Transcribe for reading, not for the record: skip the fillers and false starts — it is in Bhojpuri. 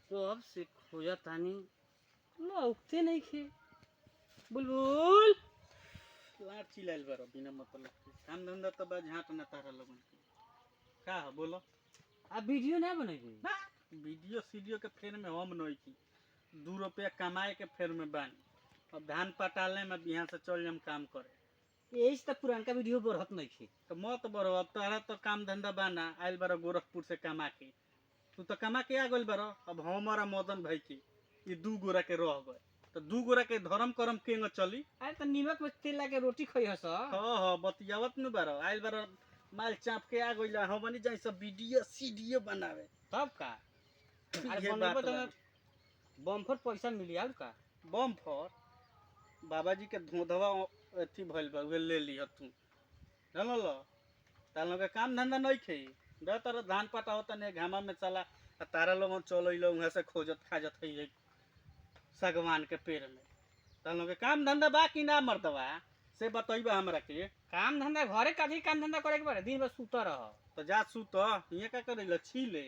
कब से खोजा तानी लौकते नहीं खे। बुलबुल लाट चिल्लाइल बारो बिना मतलब के काम धंधा तो बा झाट ना तारा लोगन के का है बोलो। आ वीडियो ना बनेगी। ना वीडियो सीडियो के फेर में हम नहीं की 2 रुपया कमाए के फेर में बानी। अब धान पटाले में यहाँ से चल जम काम करे यही से तो पुरानका वीडियो बढ़त नहीं खे। तो मत बरो। अब तारा तो काम धंधा बाना आयल बारो गोरखपुर से कमा के तू तो कमा के आ गइल बारो। अब हमारा मदन भाई के ये 2 गोरा के रह गए तो 2 गोरा के धर्म करम केंग चली। अरे तो नीमक में तेल लगा के रोटी खाई हस। हाँ बतियावत न बारो आयल बारो माल चाप के आ गइल हमनी जाई सब वीडियो सीडियो बनावे तब का अरे ये बनबो बात तो बारी। बम्फर पैसा मिली और का। बम फर बाबाजी के धोधवा अथी भइल बा उहे ले ली तू जानल तालो के काम धंधा नहीं खे दे तर धान पटाओ तने घामा में चला आ तारा लोग चलो वहाँ से खोजत खाजत है सागवान के पेड़ में तालो के काम धंधा बा कि ना मर्दवा से बतइबा हमरा के। काम धंधा घरे का भी काम धंधा करे के बारे दिन भर सुता रह। तो जा सुत हियां का करे छीले